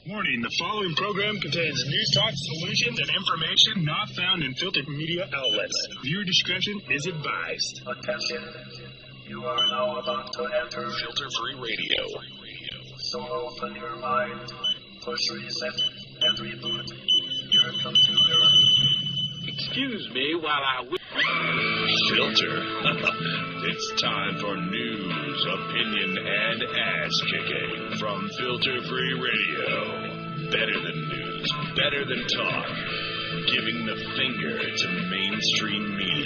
Warning, the following program contains news talk, solutions, and information not found in filtered media outlets. Viewer discretion is advised. Attention. You are now about to enter Filter-free radio. So open your mind, push reset, and reboot your computer. Excuse me while I... Filter. It's time for news, opinion, and ass-kicking from Filter-Free Radio. Better than news, better than talk. Giving the finger to mainstream media.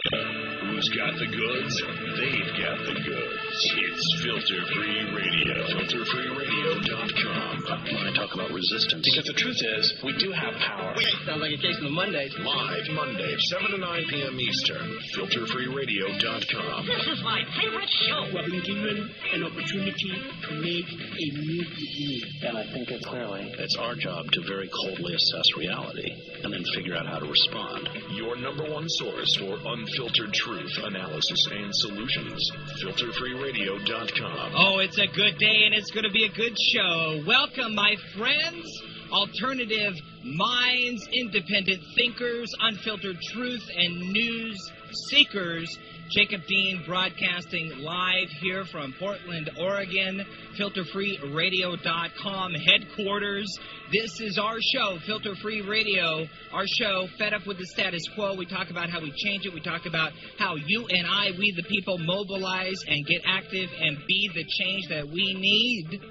Who's got the goods? They've got the goods. It's Filter-Free Radio. FilterFreeRadio.com. When I talk about resistance. Because the truth is, we do have power. Sounds like a case of the Mondays. Live Monday, 7 to 9 p.m. Eastern. FilterFreeRadio.com. This is my favorite show. We have been given an opportunity to make a new beginning. And I think it clearly. It's our job to very coldly assess reality and then figure out how to respond. Your number one source for unfiltered truth, analysis, and solutions. FilterFreeRadio.com. Oh, it's a good day and it's going to be a good show. Welcome, my friends, alternative minds, independent thinkers, unfiltered truth, and news seekers. Jacob Dean broadcasting live here from Portland, Oregon, FilterFreeRadio.com headquarters. This is our show, Filter Free Radio, our show, Fed Up with the Status Quo. We talk about how we change it. We talk about how you and I, we the people, mobilize and get active and be the change that we need.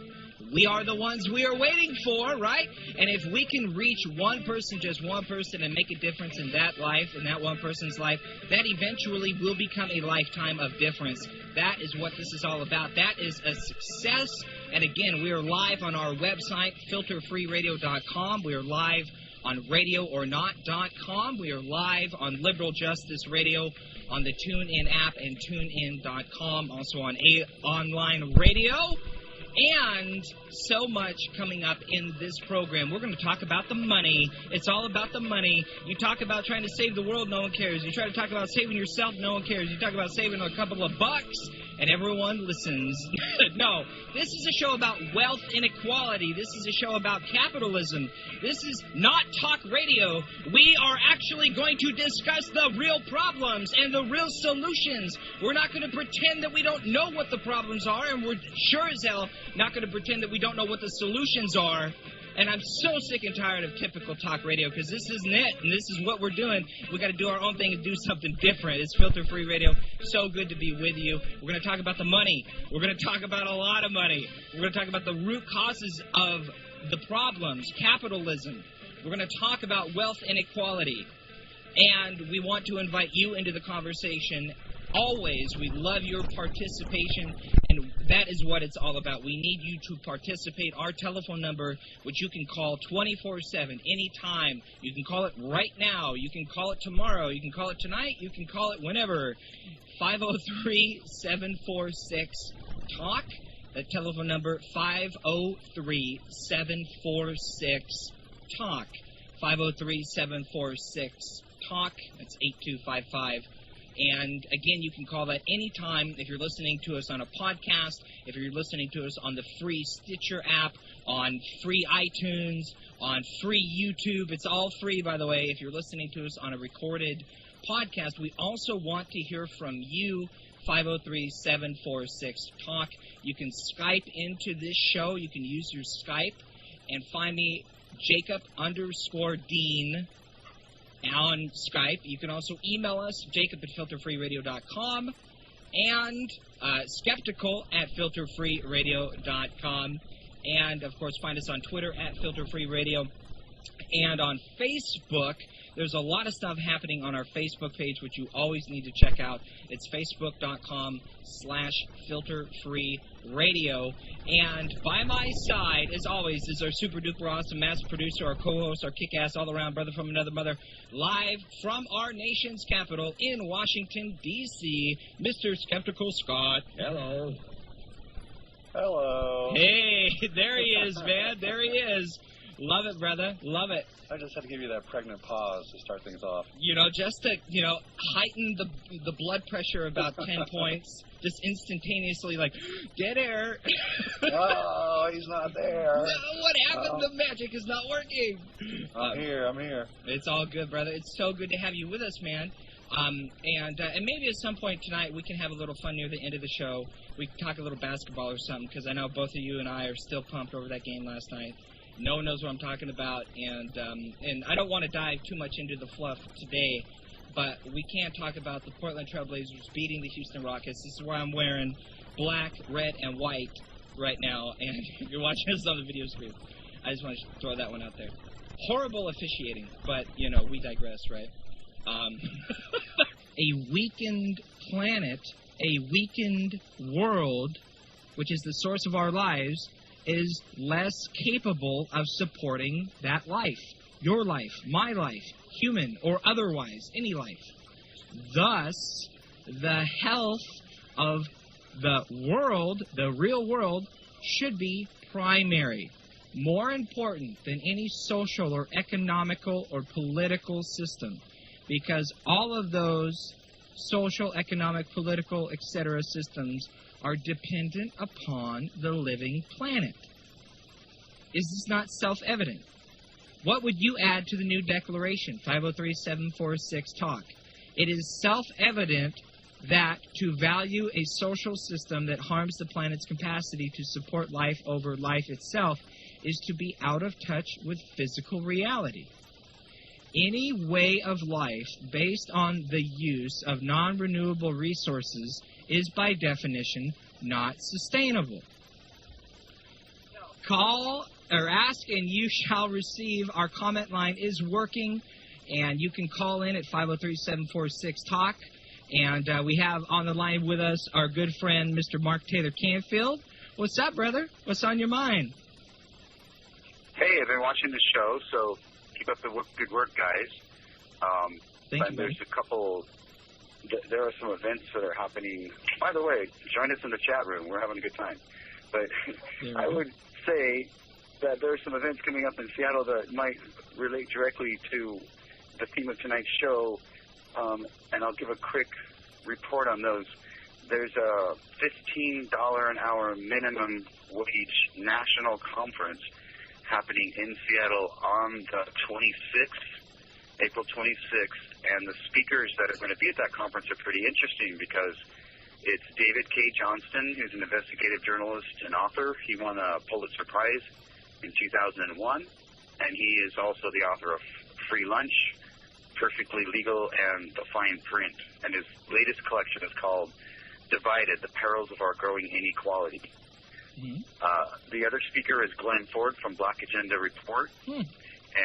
We are the ones we are waiting for, right? And if we can reach one person, just one person, and make a difference in that life, in that one person's life, that eventually will become a lifetime of difference. That is what this is all about. That is a success. And again, we are live on our website, FilterFreeRadio.com. We are live on RadioOrNot.com. We are live on Liberal Justice Radio on the TuneIn app and TuneIn.com. Also on online radio. And so much coming up in this program. We're going to talk about the money. It's all about the money. You talk about trying to save the world, no one cares. You try to talk about saving yourself, no one cares. You talk about saving a couple of bucks, and everyone listens. No, this is a show about wealth inequality. This is a show about capitalism. This is not talk radio. We are actually going to discuss the real problems and the real solutions. We're not going to pretend that we don't know what the problems are, and we're sure as hell not going to pretend that we don't know what the solutions are. And I'm so sick and tired of typical talk radio, because this isn't it, and this is what we're doing. We got to do our own thing and do something different. It's Filter Free Radio. So good to be with you. We're going to talk about the money. We're going to talk about a lot of money. We're going to talk about the root causes of the problems, capitalism. We're going to talk about wealth inequality. And we want to invite you into the conversation. Always, we love your participation, and that is what it's all about. We need you to participate. Our telephone number, which you can call 24/7, anytime. You can call it right now. You can call it tomorrow. You can call it tonight. You can call it whenever. 503-746-TALK. That telephone number, 503-746-TALK. 503-746-TALK. That's 8255. And, again, you can call that anytime if you're listening to us on a podcast, if you're listening to us on the free Stitcher app, on free iTunes, on free YouTube. It's all free, by the way, if you're listening to us on a recorded podcast. We also want to hear from you, 503-746-TALK. You can Skype into this show. You can use your Skype and find me, Jacob_Dean. on Skype. You can also email us, jacob@filterfreeradio.com, and skeptical@filterfreeradio.com. And, of course, find us on Twitter @filterfreeradio. And on Facebook, there's a lot of stuff happening on our Facebook page, which you always need to check out. It's facebook.com/filterfreeradio. And by my side, as always, is our super duper awesome master producer, our co-host, our kick-ass all-around brother from another mother, live from our nation's capital in Washington, D.C., Mr. Skeptical Scott. Hello. Hello. Hey, there he is, man. There he is. Love it, brother. Love it. I just had to give you that pregnant pause to start things off. Just to, heighten the blood pressure about 10 points. Just instantaneously, like, dead air. Oh, he's not there. No, what happened? The magic is not working. I'm here. It's all good, brother. It's so good to have you with us, man. And maybe at some point tonight we can have a little fun near the end of the show. We can talk a little basketball or something, because I know both of you and I are still pumped over that game last night. No one knows what I'm talking about, and I don't want to dive too much into the fluff today, but we can talk about the Portland Trailblazers beating the Houston Rockets. This is why I'm wearing black, red, and white right now, and if you're watching this on the video screen, I just want to throw that one out there. Horrible officiating, but, we digress, right? A weakened planet, a weakened world, which is the source of our lives, is less capable of supporting that life. Your life, my life, human or otherwise, any life. Thus, the health of the world, the real world, should be primary. More important than any social or economical or political system. Because all of those social, economic, political, etc. systems are dependent upon the living planet. Is this not self-evident? What would you add to the new declaration, 503-746-TALK? It is self-evident that to value a social system that harms the planet's capacity to support life over life itself is to be out of touch with physical reality. Any way of life based on the use of non-renewable resources is by definition not sustainable. Call or ask and you shall receive. Our comment line is working, and you can call in at 503-746-TALK. And we have on the line with us our good friend, Mr. Mark Taylor-Canfield. What's up, brother? What's on your mind? Hey, I've been watching the show, so keep up the good work, guys. Thank you, there's a couple, there are some events that are happening. By the way, join us in the chat room. We're having a good time. But I would say that there are some events coming up in Seattle that might relate directly to the theme of tonight's show, and I'll give a quick report on those. There's a $15 an hour minimum wage national conference happening in Seattle on the 26th, April 26th, and the speakers that are going to be at that conference are pretty interesting because it's David K. Johnston, who's an investigative journalist and author. He won a Pulitzer Prize in 2001, and he is also the author of Free Lunch, Perfectly Legal, and The Fine Print. And his latest collection is called Divided, The Perils of Our Growing Inequality. Mm-hmm. The other speaker is Glenn Ford from Black Agenda Report, and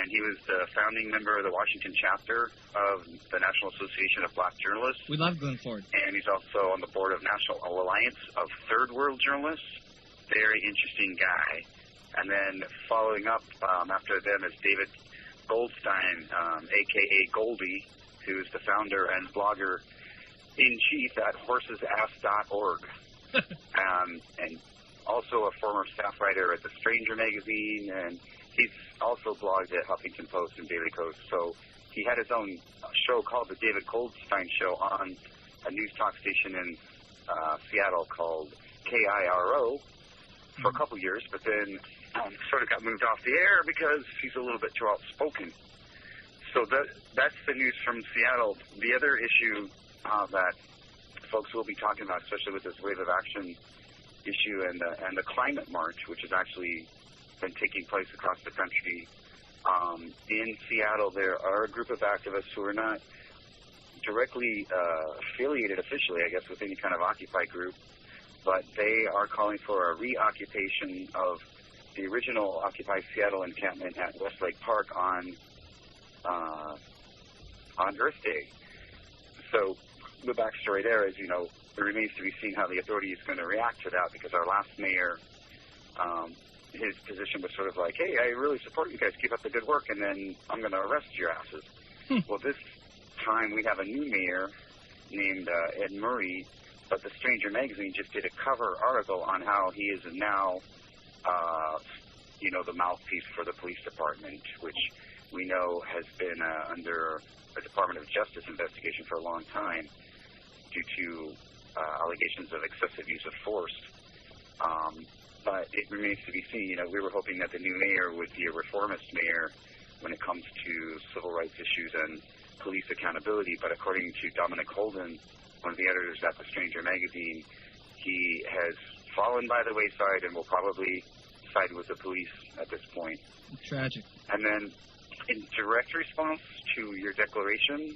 he was the founding member of the Washington chapter of the National Association of Black Journalists. We love Glenn Ford. And he's also on the board of National Alliance of Third World Journalists. Very interesting guy. And then following up after them is David Goldstein, a.k.a. Goldie, who is the founder and blogger-in-chief at horsesass.org. And also a former staff writer at The Stranger magazine, and he's also blogged at Huffington Post and Daily Kos. So he had his own show called The David Goldstein Show on a news talk station in Seattle called KIRO for a couple years, but then sort of got moved off the air because he's a little bit too outspoken. So that's the news from Seattle. The other issue that folks will be talking about, especially with this wave of action issue and the climate march, which has actually been taking place across the country. In Seattle, there are a group of activists who are not directly affiliated officially, I guess, with any kind of Occupy group, but they are calling for a reoccupation of the original Occupy Seattle encampment at Westlake Park on Earth Day. So the backstory there is, it remains to be seen how the authority is going to react to that, because our last mayor, his position was sort of like, hey, I really support you guys, keep up the good work, and then I'm going to arrest your asses. Well, this time we have a new mayor named Ed Murray, but The Stranger magazine just did a cover article on how he is now the mouthpiece for the police department, which we know has been under a Department of Justice investigation for a long time due to allegations of excessive use of force. But it remains to be seen. We were hoping that the new mayor would be a reformist mayor when it comes to civil rights issues and police accountability. But according to Dominic Holden, one of the editors at The Stranger magazine, he has fallen by the wayside and will probably side with the police at this point. Tragic. And then, in direct response to your declaration,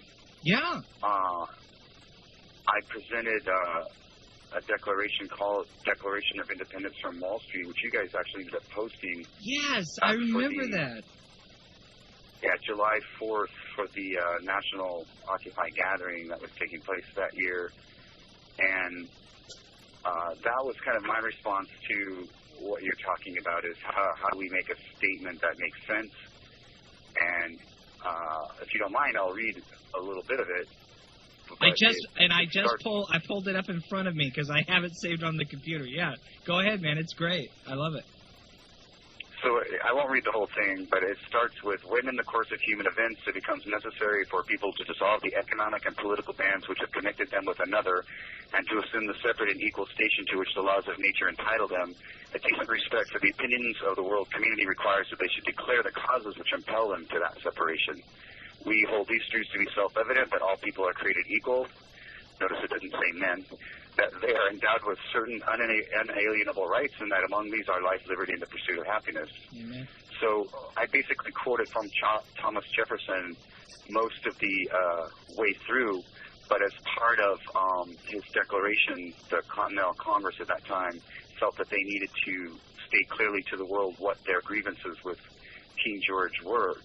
I presented a declaration called Declaration of Independence from Wall Street, which you guys actually ended up posting. Yes, I remember that. Yeah, July 4th for the National Occupy Gathering that was taking place that year. And that was kind of my response to what you're talking about, is how do we make a statement that makes sense. And if you don't mind, I'll read a little bit of it. I pulled it up in front of me because I have it saved on the computer. Yeah, go ahead, man. It's great. I love it. So I won't read the whole thing, but it starts with, when in the course of human events it becomes necessary for people to dissolve the economic and political bands which have connected them with another, and to assume the separate and equal station to which the laws of nature entitle them, a decent respect for the opinions of the world community requires that they should declare the causes which impel them to that separation. We hold these truths to be self-evident, that all people are created equal. Notice it didn't say men. That they are endowed with certain unalienable rights, and that among these are life, liberty, and the pursuit of happiness. Amen. So I basically quoted from Thomas Jefferson most of the way through, but as part of his declaration, the Continental Congress at that time felt that they needed to state clearly to the world what their grievances with King George were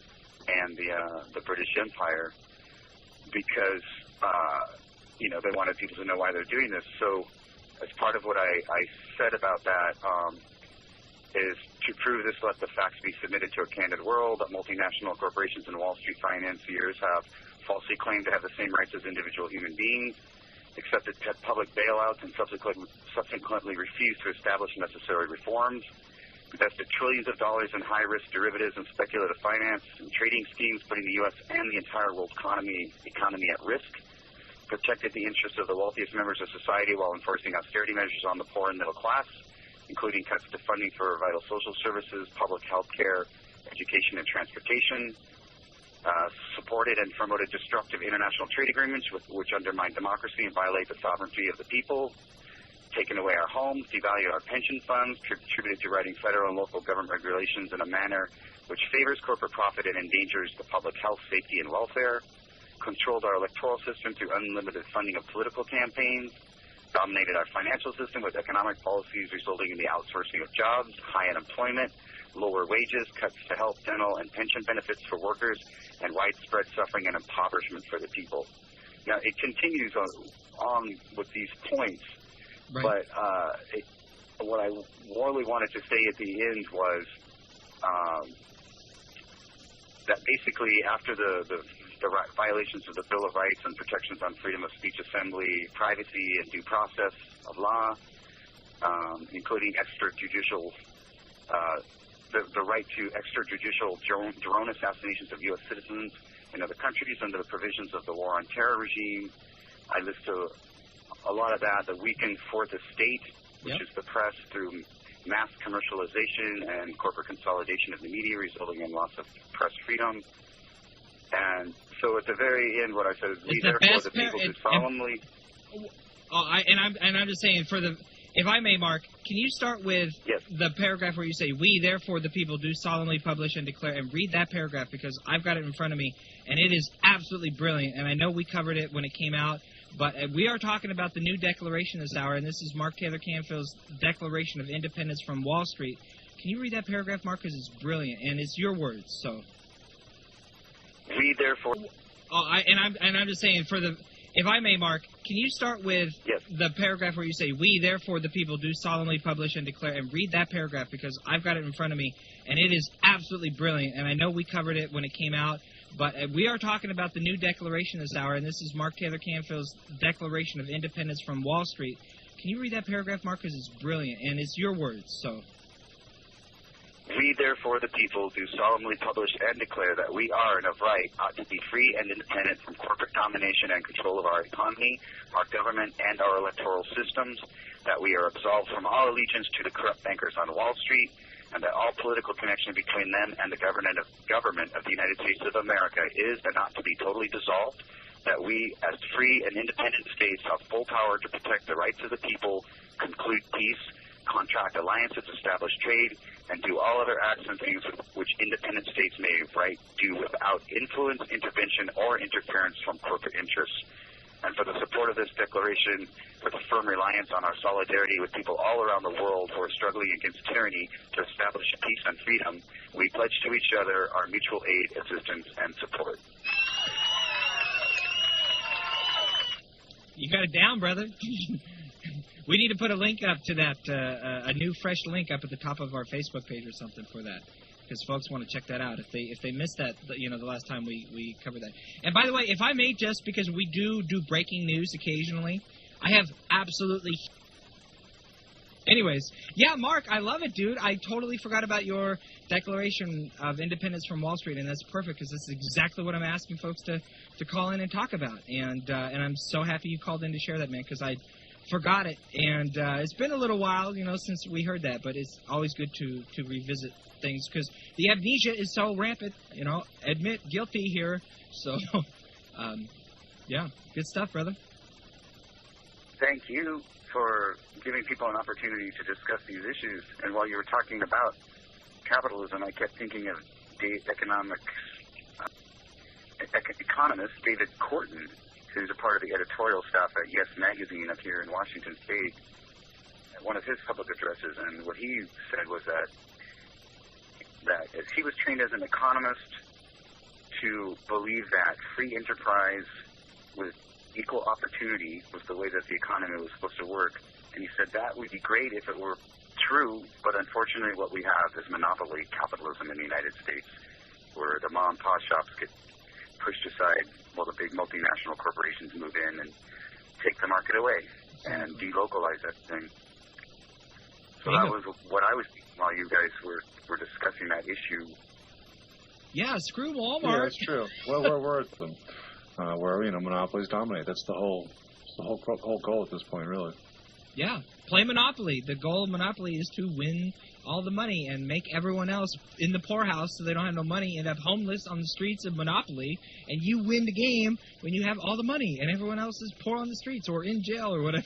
and the British Empire, because they wanted people to know why they're doing this. So as part of what I said about that is to prove this, let the facts be submitted to a candid world, that multinational corporations and Wall Street financiers have falsely claimed to have the same rights as individual human beings, accepted public bailouts, and subsequently refused to establish necessary reforms, invested trillions of dollars in high-risk derivatives and speculative finance and trading schemes, putting the U.S. and the entire world economy at risk, protected the interests of the wealthiest members of society while enforcing austerity measures on the poor and middle class, including cuts to funding for vital social services, public health care, education, and transportation, supported and promoted destructive international trade agreements which undermine democracy and violate the sovereignty of the people, taken away our homes, devalued our pension funds, contributed to writing federal and local government regulations in a manner which favors corporate profit and endangers the public health, safety, and welfare, controlled our electoral system through unlimited funding of political campaigns, dominated our financial system with economic policies resulting in the outsourcing of jobs, high unemployment, lower wages, cuts to health, dental, and pension benefits for workers, and widespread suffering and impoverishment for the people. Now, it continues on with these points, right. But what I really wanted to say at the end was that basically after the violations of the Bill of Rights and protections on freedom of speech, assembly, privacy, and due process of law, including extrajudicial, the right to extrajudicial drone assassinations of U.S. citizens in other countries under the provisions of the War on Terror regime. I list a lot of that. The weakened Fourth Estate, which is the press, through mass commercialization and corporate consolidation of the media, resulting in loss of press freedom. And so at the very end, what I said is, we therefore the people who solemnly... I'm just saying, if I may, Mark, can you start with the paragraph where you say, we therefore the people do solemnly publish and declare, and read that paragraph, because I've got it in front of me, and it is absolutely brilliant, and I know we covered it when it came out, but we are talking about the new declaration this hour, and this is Mark Taylor-Canfield's Declaration of Independence from Wall Street. Can you read that paragraph, Mark, because it's brilliant, and it's your words, so... We therefore... I'm just saying, if I may, Mark, can you start with the paragraph where you say, we therefore the people do solemnly publish and declare, and read that paragraph, because I've got it in front of me, and it is absolutely brilliant, and I know we covered it when it came out, but we are talking about the new declaration this hour, and this is Mark Taylor-Canfield's Declaration of Independence from Wall Street. Can you read that paragraph, Mark, because it's brilliant, and it's your words, so... We, therefore, the people, do solemnly publish and declare that we are, and of right, ought to be free and independent from corporate domination and control of our economy, our government, and our electoral systems, that we are absolved from all allegiance to the corrupt bankers on Wall Street, and that all political connection between them and the government of the United States of America is and ought to be totally dissolved, that we, as free and independent states, have full power to protect the rights of the people, conclude peace, contract alliances, establish trade, and do all other acts and things which independent states may do without influence, intervention, or interference from corporate interests. And for the support of this declaration, with a firm reliance on our solidarity with people all around the world who are struggling against tyranny to establish peace and freedom, we pledge to each other our mutual aid, assistance, and support. You got it down, brother. We need to put a link up to that, a new, fresh link up at the top of our Facebook page or something for that, because folks want to check that out. If they missed that, the last time we covered that. And by the way, if I may, just because we do breaking news occasionally, I have absolutely. Anyways, yeah, Mark, I love it, dude. I totally forgot about your Declaration of Independence from Wall Street, and that's perfect because that's exactly what I'm asking folks to call in and talk about. And I'm so happy you called in to share that, man, because I forgot it. And it's been a little while, since we heard that, but it's always good to revisit things because the amnesia is so rampant. Admit guilty here. So, yeah, good stuff, brother. Thank you for giving people an opportunity to discuss these issues. And while you were talking about capitalism, I kept thinking of economist David Corton, who's a part of the editorial staff at Yes Magazine up here in Washington State, one of his public addresses. And what he said was that as he was trained as an economist to believe that free enterprise with equal opportunity was the way that the economy was supposed to work. And he said that would be great if it were true, but unfortunately what we have is monopoly capitalism in the United States, where the mom and pop shops get pushed aside while the big multinational corporations move in and take the market away and delocalize everything. So that was what I was thinking while you guys were discussing that issue. Yeah, screw Walmart. Yeah, that's true. Well, we're where monopolies dominate. That's the whole goal at this point, really. Yeah, play Monopoly. The goal of Monopoly is to win all the money and make everyone else in the poorhouse so they don't have no money, end up homeless on the streets of Monopoly, and you win the game when you have all the money and everyone else is poor on the streets or in jail or whatever.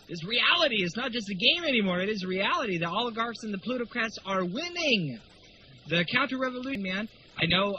It's reality. It's not just a game anymore. It is reality. The oligarchs and the plutocrats are winning. The counter-revolution, man. I know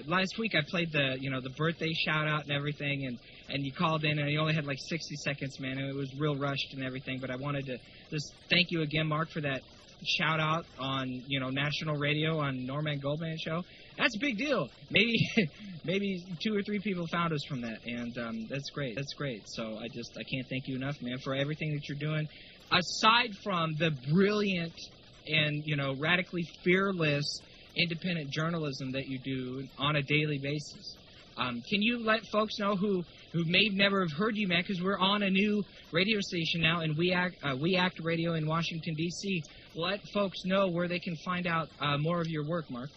last week I played the birthday shout-out and everything, and you called in, and you only had like 60 seconds, man, and it was real rushed and everything, but I wanted to just thank you again, Mark, for that shout-out on, national radio on Norman Goldman show. That's a big deal. Maybe 2 or 3 people found us from that, and that's great. That's great. So I can't thank you enough, man, for everything that you're doing. Aside from the brilliant and, radically fearless independent journalism that you do on a daily basis. Can you let folks know who may never have heard you, man, because we're on a new radio station now, and We Act Radio in Washington, D.C. Let folks know where they can find out more of your work, Mark.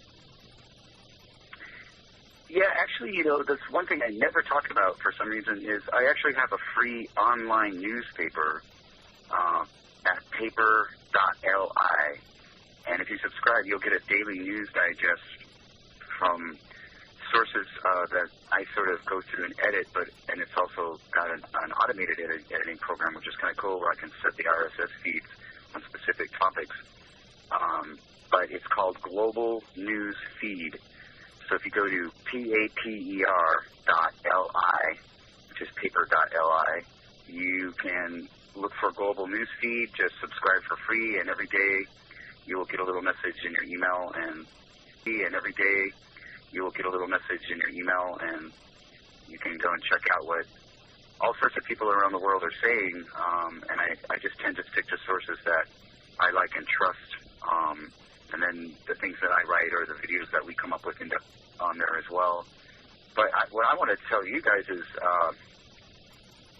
Yeah, actually, that's one thing I never talk about for some reason is I actually have a free online newspaper at paper.li. And if you subscribe, you'll get a daily news digest from sources that I sort of go through and edit, and it's also got an automated editing program, which is kind of cool, where I can set the RSS feeds on specific topics. But it's called Global News Feed. So if you go to paper.li, which is paper.li, you can look for Global News Feed, just subscribe for free, and every day you will get a little message in your email, and every day you will get a little message in your email, and you can go and check out what all sorts of people around the world are saying, and I just tend to stick to sources that I like and trust, and then the things that I write or the videos that we come up with end up on there as well. But what I want to tell you guys is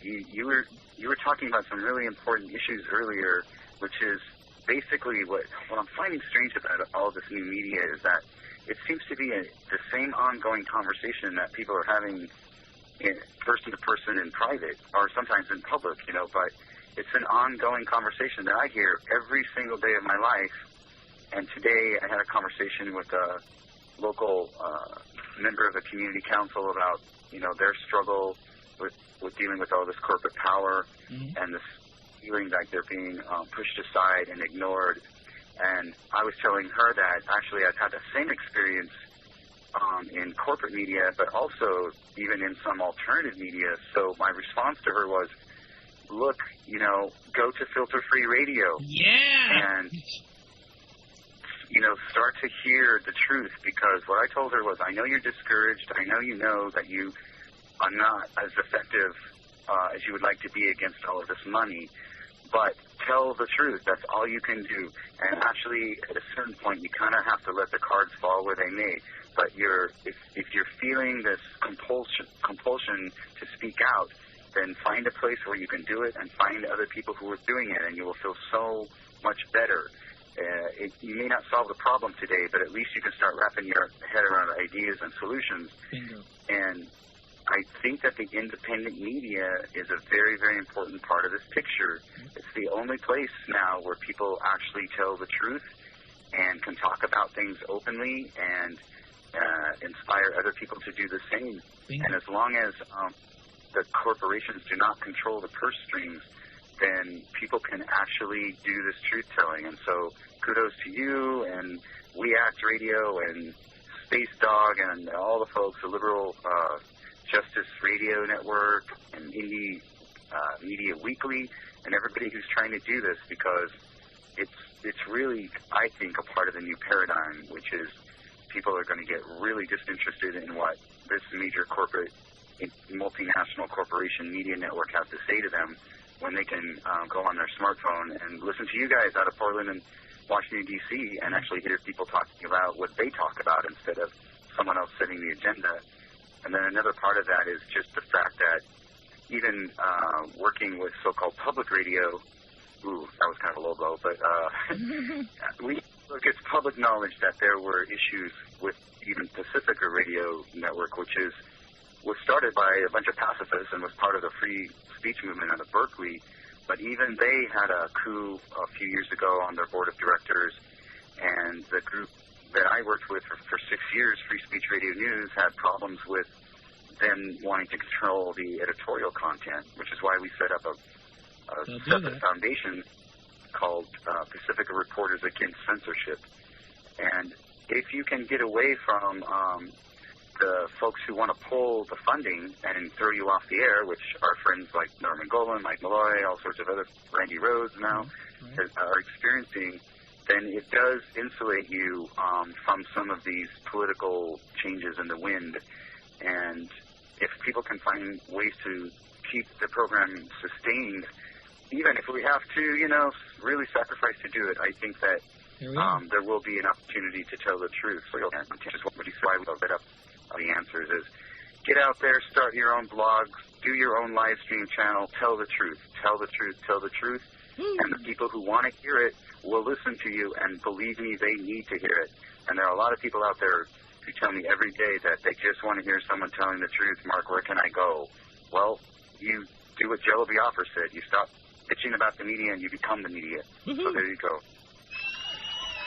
you were talking about some really important issues earlier, which is basically what I'm finding strange about all this new media is that it seems to be the same ongoing conversation that people are having in person to person in private or sometimes in public, but it's an ongoing conversation that I hear every single day of my life. And today I had a conversation with a local member of the community council about, their struggle with dealing with all this corporate power and this feeling like they're being pushed aside and ignored. And I was telling her that actually I've had the same experience in corporate media, but also even in some alternative media. So my response to her was, look, go to filter-free radio. Yeah. And, start to hear the truth, because what I told her was, I know you're discouraged. I know you know that you are not as effective as you would like to be against all of this money, but tell the truth. That's all you can do. And actually, at a certain point, you kind of have to let the cards fall where they may. But if you're feeling this compulsion to speak out, then find a place where you can do it and find other people who are doing it, and you will feel so much better. You may not solve the problem today, but at least you can start wrapping your head around ideas and solutions. Bingo. And I think that the independent media is a very, very important part of this picture. It's the only place now where people actually tell the truth and can talk about things openly and inspire other people to do the same. Bingo. And as long as the corporations do not control the purse strings, then people can actually do this truth-telling. And so kudos to you and We Act Radio and Space Dog and all the folks, the Liberal Justice Radio Network and Indie Media Weekly, and everybody who's trying to do this, because it's really, I think, a part of the new paradigm, which is people are going to get really disinterested in what this major corporate, multinational corporation media network has to say to them, when they can go on their smartphone and listen to you guys out of Portland and Washington, D.C., and actually hear people talking about what they talk about instead of someone else setting the agenda. And then another part of that is just the fact that even working with so-called public radio, that was kind of a low blow, but it's public knowledge that there were issues with even Pacifica Radio Network, was started by a bunch of pacifists and was part of the free speech movement out of Berkeley. But even they had a coup a few years ago on their board of directors, and the group that I worked with for 6 years, Free Speech Radio News, had problems with them wanting to control the editorial content, which is why we set up a separate foundation called Pacifica Reporters Against Censorship. And if you can get away from the folks who want to pull the funding and throw you off the air, which are friends like Norman Goldman, Mike Malloy, all sorts of other, Randy Rhodes now, are experiencing, then it does insulate you from some of these political changes in the wind. And if people can find ways to keep the program sustained, even if we have to, really sacrifice to do it, I think that there will be an opportunity to tell the truth. So just what you why we set up the answers is get out there, start your own blogs, do your own live stream channel, tell the truth, tell the truth, tell the truth. And the people who want to hear it will listen to you, and believe me, they need to hear it. And there are a lot of people out there who tell me every day that they just want to hear someone telling the truth. Mark, where can I go? Well, you do what Jello Biafra said. You stop bitching about the media and you become the media. So there you go.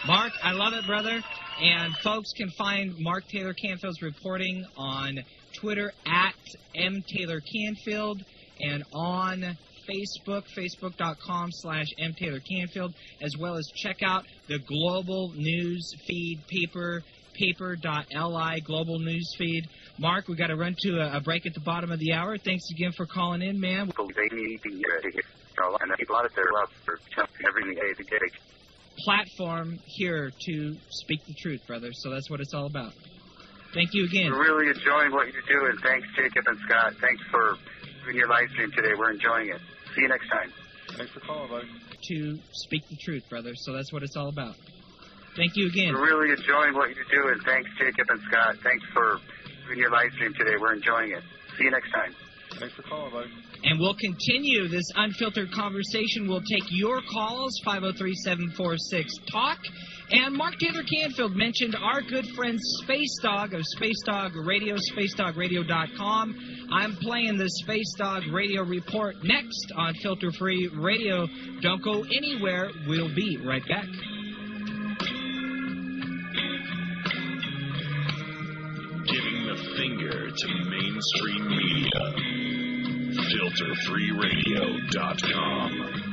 Mark, I love it, brother. And folks can find Mark Taylor-Canfield's reporting on Twitter at mtaylorcanfield, and on Facebook, facebook.com/mtaylorcanfield, as well as check out the global news feed, paper.li, global news feed. Mark, we got to run to a break at the bottom of the hour. Thanks again for calling in, man. They need to hear it. And people out there love for every day to get it. Platform here to speak the truth, brother. So that's what it's all about. Thank you again. We're really enjoying what you're doing. Thanks, Jacob and Scott. Thanks for doing your live stream today. We're enjoying it. See you next time. Thanks for calling, buddy. To speak the truth, brother. So that's what it's all about. Thank you again. We're really enjoying what you're doing. Thanks, Jacob and Scott. Thanks for doing your live stream today. We're enjoying it. See you next time. Thanks for calling, buddy. And we'll continue this unfiltered conversation. We'll take your calls, 503-746-TALK. And Mark Taylor-Canfield mentioned our good friend Space Dog of Space Dog Radio, spacedogradio.com. I'm playing the Space Dog Radio Report next on Filter Free Radio. Don't go anywhere. We'll be right back. Giving the finger to mainstream media. FilterFreeRadio.com.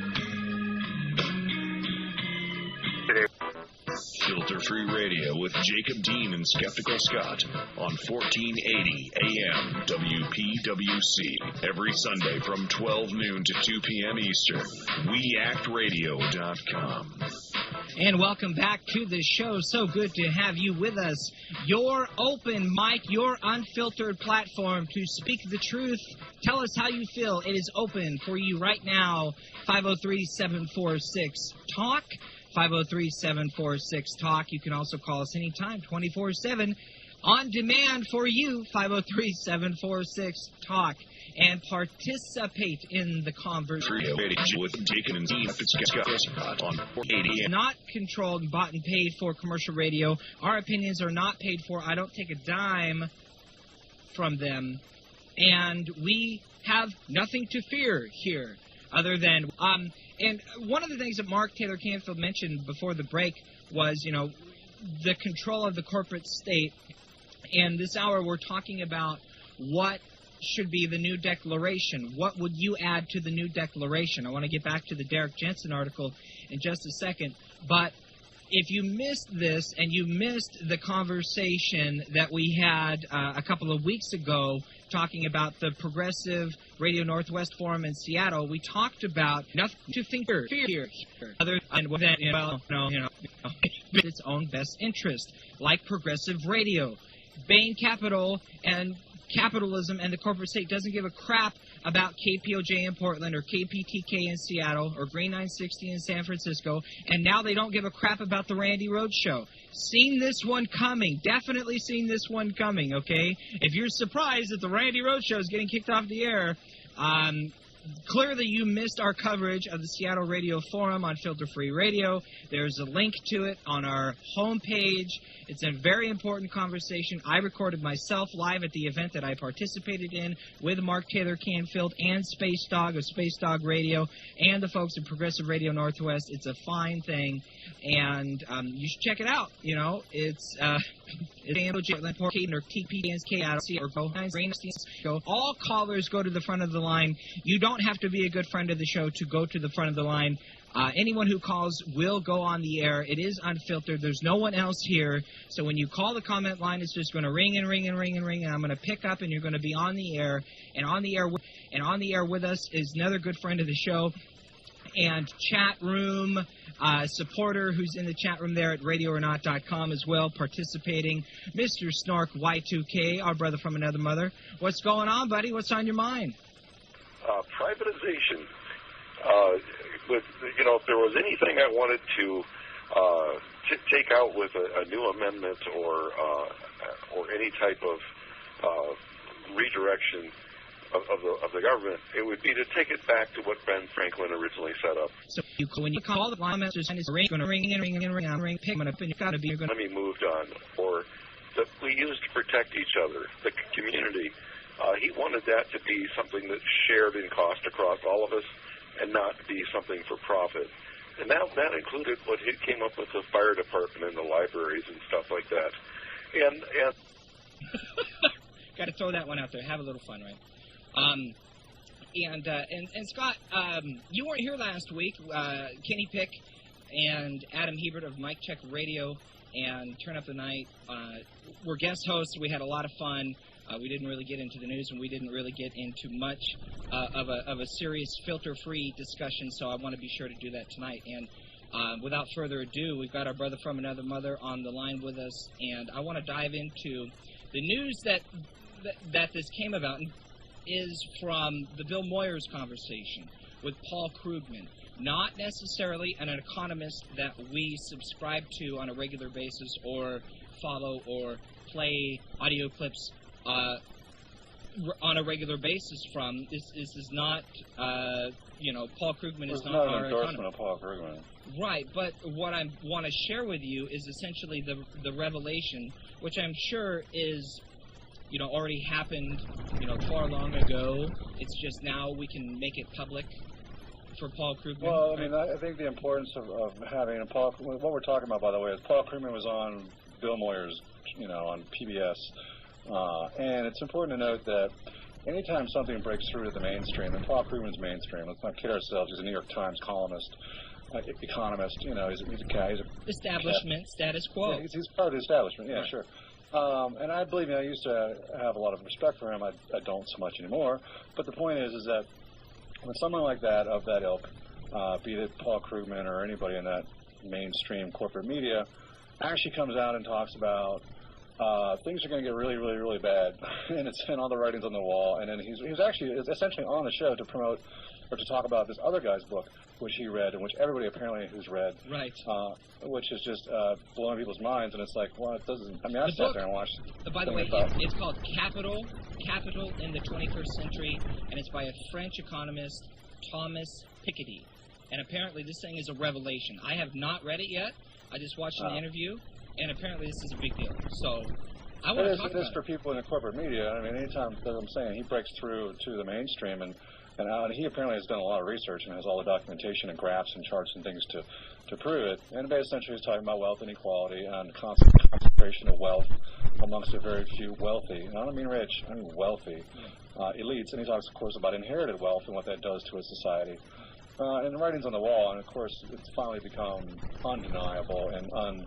Filter Free Radio with Jacob Dean and Skeptical Scott on 1480 AM WPWC. Every Sunday from 12 noon to 2 p.m. Eastern. WeActRadio.com. And welcome back to the show. So good to have you with us. Your open mic, your unfiltered platform to speak the truth. Tell us how you feel. It is open for you right now. 503-746-TALK. 503-746-TALK. You can also call us anytime, 24/7. On demand for you, 503-746-TALK. And participate in the conversation. Not controlled, bought, and paid for commercial radio. Our opinions are not paid for. I don't take a dime from them. And we have nothing to fear here other than... and one of the things that Mark Taylor-Canfield mentioned before the break was, you know, the control of the corporate state. And this hour we're talking about what should be the new declaration. What would you add to the new declaration? I want to get back to the Derek Jensen article in just a second. But if you missed this and you missed the conversation that we had a couple of weeks ago talking about the Progressive Radio Northwest Forum in Seattle, we talked about nothing to think fear other than its own best interest, like Progressive Radio. Bain Capital and capitalism and the corporate state doesn't give a crap about KPOJ in Portland or KPTK in Seattle or Green 960 in San Francisco, and now they don't give a crap about the Randy Rhoads Show. Seen this one coming. Definitely seen this one coming, okay? If you're surprised that the Randy Rhoads Show is getting kicked off the air, clearly you missed our coverage of the Seattle Radio Forum on Filter Free Radio. There's a link to it on our homepage. It's a very important conversation. I recorded myself live at the event that I participated in with Mark Taylor-Canfield and Space Dog of Space Dog Radio and the folks at Progressive Radio Northwest. It's a fine thing, and you should check it out. You know, it's all callers go to the front of the line. You don't have to be a good friend of the show to go to the front of the line. Anyone who calls will go on the air. It is unfiltered. There's no one else here. So when you call the comment line, it's just going to ring and ring and ring and ring, and I'm going to pick up, and you're going to be on the air. And on the air with us is another good friend of the show and chat room supporter who's in the chat room there at radioornot.com as well, participating. Mr. Snork Y2K, our brother from another mother. What's going on, buddy? What's on your mind? Privatization. If there was anything I wanted to take out with a new amendment or any type of redirection of the government, it would be to take it back to what Ben Franklin originally set up. So when you call the line, it's going to ring and ring and ring and ring, pick it up, and you've got to be. Let me moved on, or that we used to protect each other, the community. He wanted that to be something that's shared in cost across all of us, and not be something for profit. And that included what he came up with the fire department and the libraries and stuff like that. And got to throw that one out there. Have a little fun, right? And Scott, you weren't here last week. Kenny Pick and Adam Hebert of Mike Check Radio and Turn Up the Night were guest hosts. We had a lot of fun. We didn't really get into the news, and we didn't really get into much of a serious filter-free discussion, so I want to be sure to do that tonight. And without further ado, we've got our brother from another mother on the line with us, and I want to dive into the news that this came about is from the Bill Moyers conversation with Paul Krugman. Not necessarily an economist that we subscribe to on a regular basis or follow or play audio clips on a regular basis from. This is not, Paul Krugman is not not our an endorsement economist. of Paul Krugman. Right, but what I want to share with you is essentially the revelation, which I'm sure is, already happened, far long ago. It's just now we can make it public for Paul Krugman. Well, I think the importance of having a Paul. What we're talking about, by the way, is Paul Krugman was on Bill Moyer's, on PBS, and it's important to note that anytime something breaks through to the mainstream, and Paul Krugman's mainstream, let's not kid ourselves, he's a New York Times columnist, economist, he's a guy. He's a establishment, status quo. Yeah, he's part of the establishment, yeah, right. Sure. And I believe, I used to have a lot of respect for him. I don't so much anymore. But the point is that when someone like that, of that ilk, be it Paul Krugman or anybody in that mainstream corporate media, actually comes out and talks about things are going to get really, really, really bad, and it's in all the writings on the wall. And then he's actually essentially on the show to promote or to talk about this other guy's book, which he read and which everybody apparently who's read, right? Which is just blowing people's minds. And it's like, well, it doesn't. I sat there and watched. By the way, it's called Capital in the 21st Century, and it's by a French economist, Thomas Piketty. And apparently, this thing is a revelation. I have not read it yet. I just watched an interview, and apparently, this is a big deal. So, I want to talk about it. For people in the corporate media. Anytime, as I'm saying, he breaks through to the mainstream, and he apparently has done a lot of research and has all the documentation and graphs and charts and things to prove it. And essentially, he's talking about wealth inequality and concentration of wealth amongst a very few wealthy. And I don't mean rich, I mean wealthy elites. And he talks, of course, about inherited wealth and what that does to a society. And the writing's on the wall, and of course, it's finally become undeniable and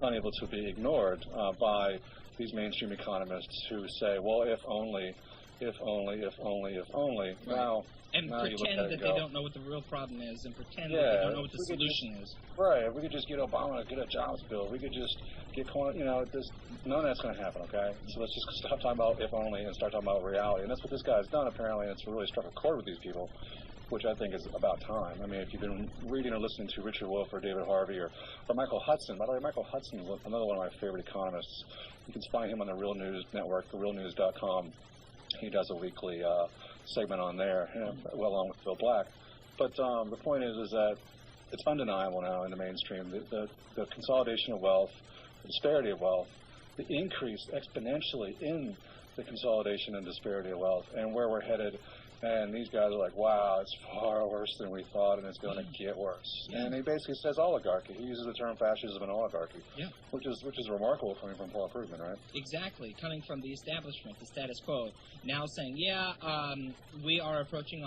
unable to be ignored by these mainstream economists who say, well, if only. Right. Now, pretend that they don't know what the real problem is, and pretend that they don't know what the solution is. Right. If we could just get Obama to get a jobs bill, we could just get, none of that's going to happen, okay? So let's just stop talking about if only and start talking about reality. And that's what this guy's done, apparently, and it's really struck a chord with these people, which I think is about time. If you've been reading or listening to Richard Wolff or David Harvey or Michael Hudson, by the way, Michael Hudson is another one of my favorite economists. You can find him on the Real News Network, therealnews.com. He does a weekly segment on there, along with Phil Black. But the point is that it's undeniable now in the mainstream. The consolidation of wealth, the disparity of wealth, the increase exponentially in the consolidation and disparity of wealth, and where we're headed. And these guys are like, wow, it's far worse than we thought, and it's going to get worse. Yeah. And he basically says oligarchy. He uses the term fascism and oligarchy, which is remarkable coming from Paul Krugman, right? Exactly, coming from the establishment, the status quo, now saying, we are approaching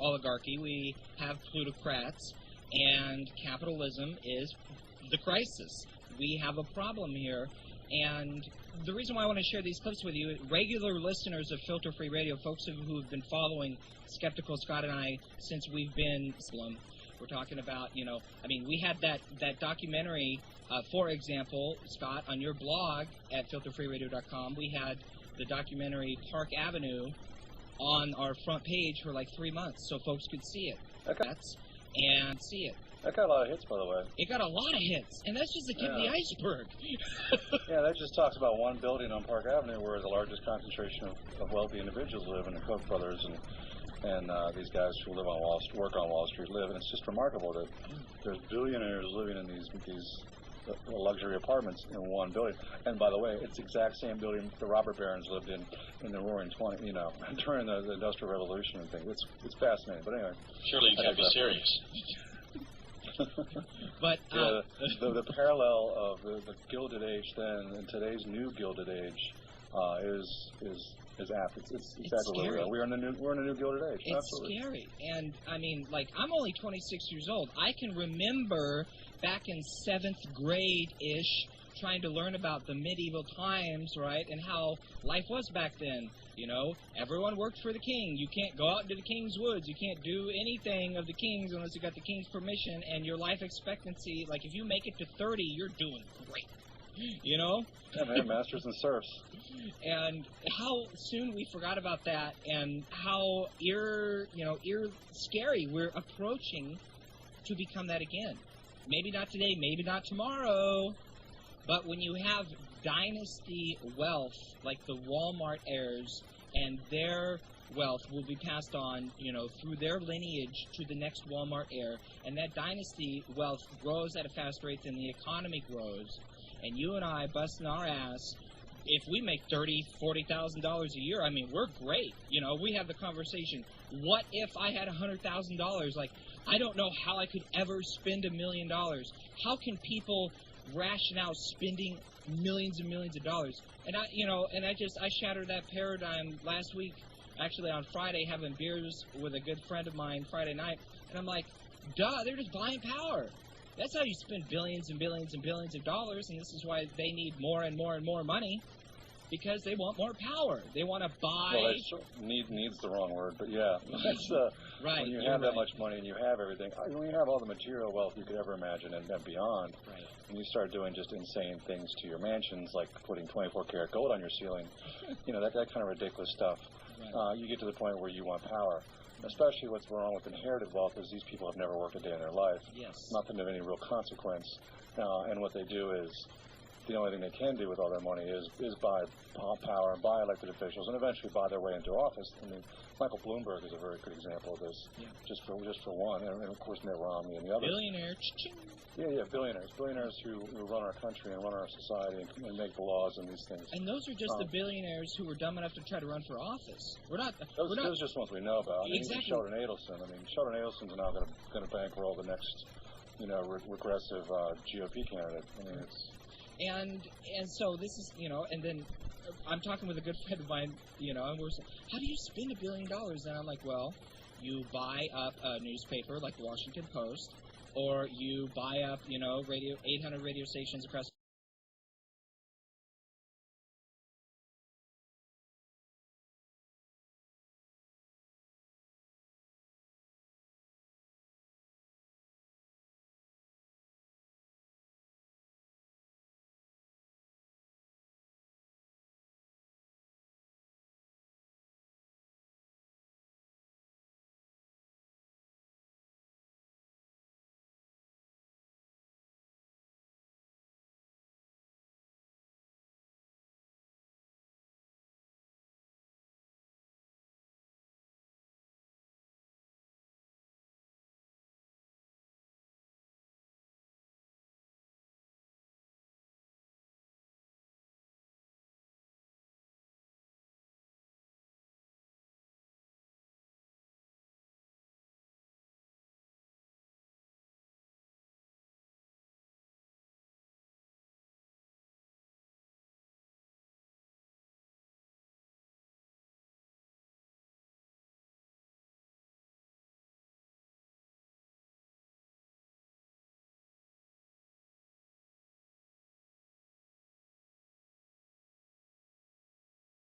oligarchy. We have plutocrats, and capitalism is the crisis. We have a problem here, and the reason why I want to share these clips with you, regular listeners of Filter Free Radio, folks who have been following Skeptical Scott and I since we've been, we're talking about, we had that documentary, for example, Scott, on your blog at filterfreeradio.com, we had the documentary Park Avenue on our front page for like 3 months so folks could see it. Okay. And see it. That got a lot of hits, by the way. It got a lot of hits, and that's just the tip of the iceberg. Yeah, that just talks about one building on Park Avenue where the largest concentration of wealthy individuals live, and the Koch brothers and these guys who live on work on Wall Street live, and it's just remarkable that there's billionaires living in these luxury apartments in one building. And by the way, it's the exact same building the robber barons lived in the Roaring '20s, during the Industrial Revolution and things. It's fascinating. But anyway, surely you can't be serious. But the parallel of the Gilded Age then and today's new Gilded Age is apt. It's exactly where we are. We're in a new Gilded Age. It's Absolutely. Scary. And I'm only 26 years old. I can remember back in 7th grade-ish trying to learn about the medieval times, right, and how life was back then. Everyone worked for the king. You can't go out into the king's woods. You can't do anything of the king's unless you got the king's permission, and your life expectancy, if you make it to 30, you're doing great. Yeah, man, masters and serfs. And how soon we forgot about that, and how scary we're approaching to become that again. Maybe not today, maybe not tomorrow, but when you have dynasty wealth like the Walmart heirs and their wealth will be passed on, through their lineage to the next Walmart heir, and that dynasty wealth grows at a fast rate than the economy grows, and you and I busting our ass, if we make $30,000, $40,000 a year, I mean, we're great. We have the conversation. What if I had $100,000? Like, I don't know how I could ever spend $1 million. How can people ration out spending millions and millions of dollars? And I shattered that paradigm last week, actually on Friday, having beers with a good friend of mine Friday night, and I'm like, duh, they're just buying power. That's how you spend billions and billions and billions of dollars, and this is why they need more and more and more money, because they want more power. They want to buy. Well, need's the wrong word, but yeah, that's right. When you have that much money and you have everything, when you have all the material wealth you could ever imagine and beyond, right. And you start doing just insane things to your mansions, like putting 24-karat gold on your ceiling, that kind of ridiculous stuff. Right. You get to the point where you want power. Especially what's wrong with inherited wealth is these people have never worked a day in their life. Yes. Nothing of any real consequence. And what they do is, the only thing they can do with all their money is buy power and buy elected officials and eventually buy their way into office. I mean, Michael Bloomberg is a very good example of this. Yeah. Just for one, and of course Mitt Romney and the others. Billionaire. Yeah, billionaires who run our country and run our society and make the laws and these things. And those are just the billionaires who were dumb enough to try to run for office. Those are just ones we know about. Exactly. Sheldon Adelson. Sheldon Adelson's now going to bankroll the next, regressive GOP candidate. And so this is, and then I'm talking with a good friend of mine, and we're saying, how do you spend $1 billion? And I'm like, well, you buy up a newspaper like the Washington Post, or you buy up, 800 radio stations across